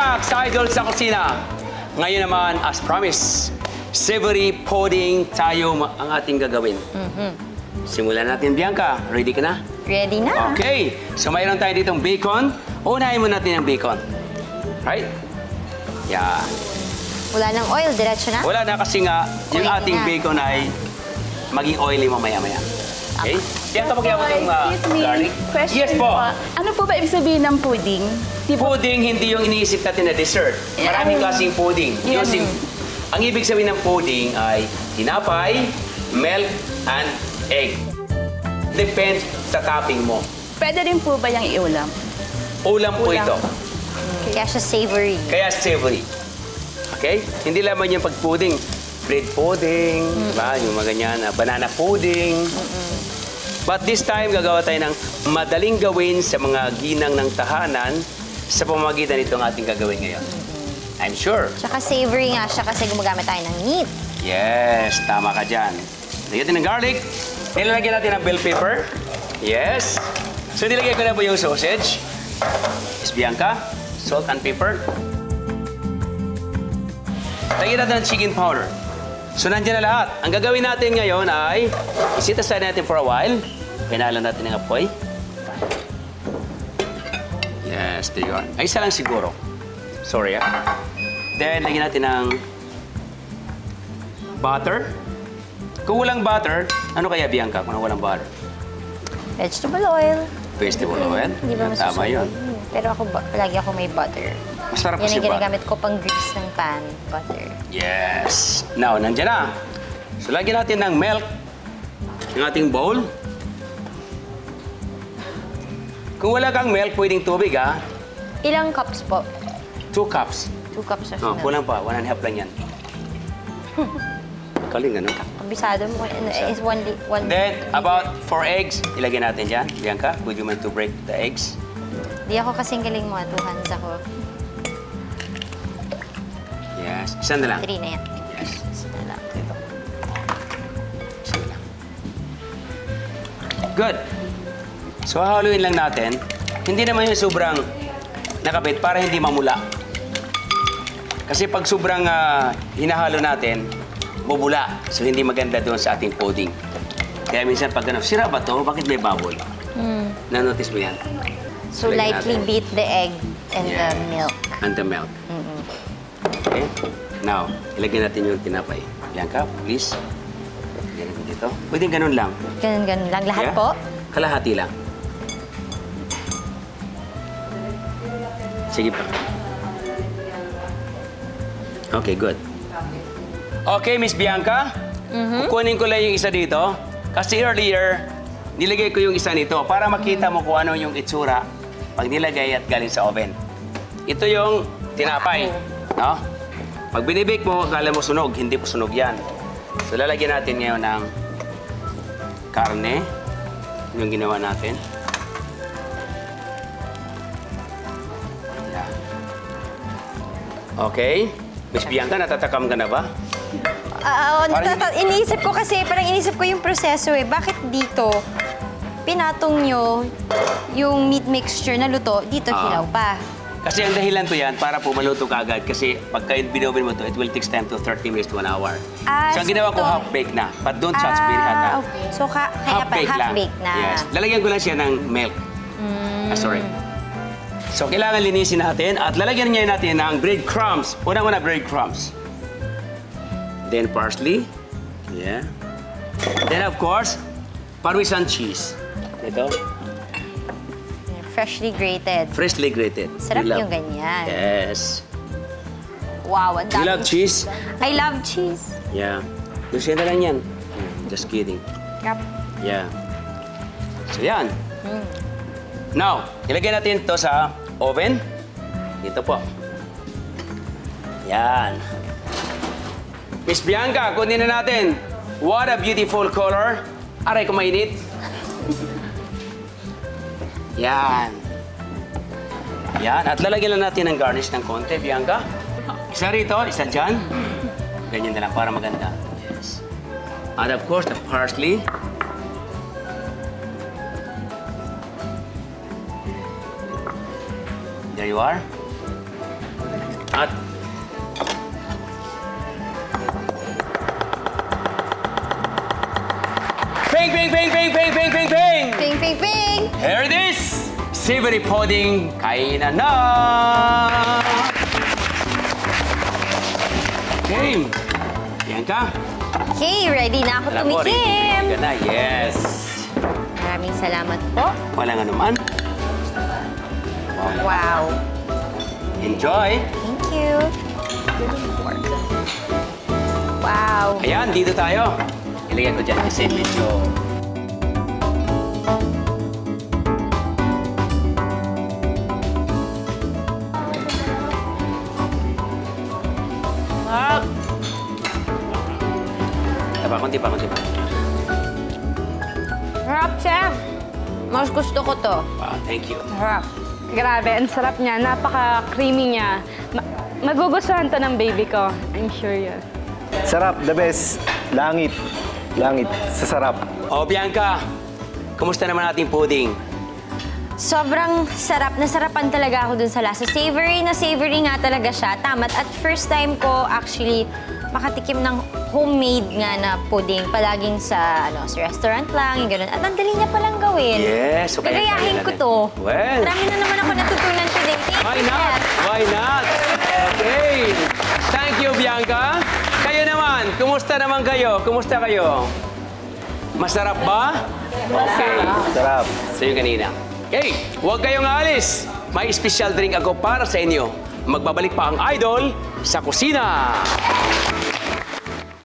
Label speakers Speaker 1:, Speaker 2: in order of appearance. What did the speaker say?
Speaker 1: back sa Idol sa Kusina. Ngayon naman, as promised, savory pudding tayo ang ating gagawin. Simulan natin, Bianca. Ready ka na?
Speaker 2: Ready na.
Speaker 1: Okay. So mayroon tayo ditong bacon. Unahin mo natin ang bacon. Right? Yeah.
Speaker 2: Wala ng oil, diretso na?
Speaker 1: Wala na kasi nga, yung
Speaker 2: Oily
Speaker 1: ating
Speaker 2: na.
Speaker 1: bacon ay maging oily mamaya-maya. Okay? Bianca, magyabot yung
Speaker 3: Excuse me.
Speaker 1: garlic.
Speaker 3: Question
Speaker 1: Yes po.
Speaker 3: Ano po ba ibig sabihin ng pudding?
Speaker 1: Pudding, hindi yung iniisip natin na dessert. Maraming klaseng pudding.
Speaker 3: Yes.
Speaker 1: Ang ibig sabihin ng pudding ay tinapay, milk, and egg. Depends sa topping mo.
Speaker 3: Pwede rin po ba yung iulam?
Speaker 1: Ulam po
Speaker 3: Ulam.
Speaker 1: ito.
Speaker 2: Kaya siya savory.
Speaker 1: Kaya savory. Okay? Hindi lamang yung pag-pudding. Bread pudding, diba? Yung mga ganyan, banana pudding. But this time, gagawa tayo ng madaling gawin sa mga ginang ng tahanan sa pamamagitan nitong ating gagawin ngayon. I'm sure.
Speaker 2: Tsaka savory nga siya kasi gumagamit tayo ng meat.
Speaker 1: Yes, tama ka dyan. Lagyan natin ng garlic. Nilalagyan natin ng bell pepper. Yes. So, nilagyan ko na po yung sausage. Miss Bianca, salt and pepper. Lagyan natin ng chicken powder. So, nandiyan na lahat. Ang gagawin natin ngayon ay isit aside natin for a while. Pinalan natin ng apoy. Yes, there you are. Ay, isa lang siguro. Sorry, ah. Then, lagyan natin ng butter. Kung walang butter, ano kaya, Bianca, kung walang butter?
Speaker 2: Vegetable oil.
Speaker 1: Vegetable oil?
Speaker 2: Hindi ba masusunod?
Speaker 1: Tama yun.
Speaker 2: Pero palagi ako may butter.
Speaker 1: Masarap
Speaker 2: Yan
Speaker 1: kasi
Speaker 2: ang ginagamit ko pang grease ng pan. Butter.
Speaker 1: Yes. Now, nandiyan na. So, lagyan natin ng milk ng ating bowl. Kung wala kang milk, pwedeng tubig, ha?
Speaker 2: Ilang cups po?
Speaker 1: 2 cups.
Speaker 2: 2 cups of
Speaker 1: Oh,
Speaker 2: milk.
Speaker 1: kulang pa. 1.5 lang yan. Kaling, ano?
Speaker 2: Kabisado mo. Is one.
Speaker 1: Then, about 4 eggs, ilagay natin dyan. Bianca, would you mind to break the eggs?
Speaker 2: Di ako kasing galing mo. 2 hands ako.
Speaker 1: Yes. Isa na lang.
Speaker 2: 3 na yan.
Speaker 1: Yes.
Speaker 2: Isa na lang.
Speaker 1: Ito. Isa na lang. Good. So, hahaluin lang natin. Hindi naman yung sobrang nakabit para hindi mamula. Kasi pag sobrang hinahalo natin, bubula. So, hindi maganda doon sa ating pudding. Kaya minsan pag ano, sira ba to? Bakit may bubble? Na-notice mo yan?
Speaker 2: So,
Speaker 1: Lagyan
Speaker 2: lightly
Speaker 1: natin.
Speaker 2: beat the egg and
Speaker 1: Yeah.
Speaker 2: the milk.
Speaker 1: And the milk. Okay? Now, ilagyan natin yung tinapay. Bianca, please. Ilagyan natin dito. Pwedeng ganun lang.
Speaker 2: Ganun lang. Lahat
Speaker 1: Yeah?
Speaker 2: po?
Speaker 1: Kalahati lang. Sige pa. Okay, good. Okay, Miss Bianca. Kukunin ko lang yung isa dito. Kasi earlier, nilagay ko yung isa nito para makita mo kung ano yung itsura pag nilagay at galing sa oven. Ito yung tinapay. No? Pag binibake mo, akala mo sunog. Hindi po sunog yan. So, lalagyan natin ngayon ng karne. Yung ginawa natin. Yeah. Okay. Miss Bianca, natatakam ka na ba?
Speaker 2: Iniisip ko kasi, parang iniisip ko yung proseso eh. Bakit dito, pinatong nyo yung meat mixture na luto, dito hilaw pa?
Speaker 1: Kasi ang dahilan to yan, para po maluto ka agad. Kasi pagka binoven mo to, it will take time to 30 minutes to 1 hour. So, ang ginawa ko,
Speaker 2: ito-
Speaker 1: half-baked na. But don't touch very hot, ha?
Speaker 2: Okay. So, kaya pa
Speaker 1: Half-baked lang.
Speaker 2: half-baked na.
Speaker 1: Yes. Lalagyan ko lang siya ng milk. Sorry. So, kailangan linisin natin at lalagyan niya natin ng breadcrumbs. Unang-una, breadcrumbs. Then, parsley. Yeah. Then, of course, Parmesan cheese. Ito.
Speaker 2: Freshly grated.
Speaker 1: Freshly grated.
Speaker 2: Sarap
Speaker 1: You love-
Speaker 2: yung ganyan.
Speaker 1: Yes.
Speaker 2: Wow, ang
Speaker 1: You
Speaker 2: dami.
Speaker 1: love cheese?
Speaker 2: I love cheese.
Speaker 1: Yeah. Gusto na lang yan. Just kidding.
Speaker 2: Yep.
Speaker 1: Yeah. So, yan. Now, ilagay natin ito sa oven. Dito po. Yan. Miss Bianca, kunin na natin. What a beautiful color. Aray ko mainit. Yan. Yan. At lalagyan lang natin ng garnish ng konti, Bianca. Isa rito, isa dyan. Ganyan na lang para maganda. Yes. And of course, the parsley. There you are. At ping, ping, ping, ping, ping, ping, ping, ping!
Speaker 2: Ping, ping, ping!
Speaker 1: Here it is! Savory pudding, kainan na! Okay. Bianca,
Speaker 2: Okay, ready na ako
Speaker 1: tara po, ready
Speaker 2: tumikim.
Speaker 1: ka na. Yes.
Speaker 2: Maraming salamat po.
Speaker 1: Walang anuman.
Speaker 2: Wow.
Speaker 1: Enjoy.
Speaker 2: Thank you. Wow.
Speaker 1: Ayan, dito tayo. Ilagay ko dyan kasi medyo... Konti pa, konti pa.
Speaker 2: Harap, chef. Mas gusto ko to.
Speaker 1: Wow, thank you.
Speaker 2: Harap.
Speaker 3: Grabe, ang sarap niya. Napaka-creamy niya. Magugustuhan to ng baby ko. I'm sure yun.
Speaker 4: Sarap, the best. Langit. Langit sa sarap.
Speaker 1: Oh, Bianca, kumusta naman ating pudding?
Speaker 2: Sobrang sarap. Nasarapan talaga ako dun sa lasa. Savory na savory nga talaga siya. Tama. At first time ko actually makatikim ng homemade nga na pudding. Palaging sa restaurant lang, yung ganun. At ang dali niya palang gawin.
Speaker 1: Yes, okay.
Speaker 2: Gagayahin ko to.
Speaker 1: Well.
Speaker 2: Marami na naman ako natutunan today. Thank
Speaker 1: Why
Speaker 2: you,
Speaker 1: not?
Speaker 2: Chef.
Speaker 1: Why not? Okay. Thank you, Bianca. Kayo naman, kumusta naman kayo? Kumusta kayo? Masarap ba? Okay.
Speaker 4: Sarap.
Speaker 1: So yung kanina. Okay, huwag kayong aalis. May special drink ako para sa inyo. Magbabalik pa ang idol sa kusina.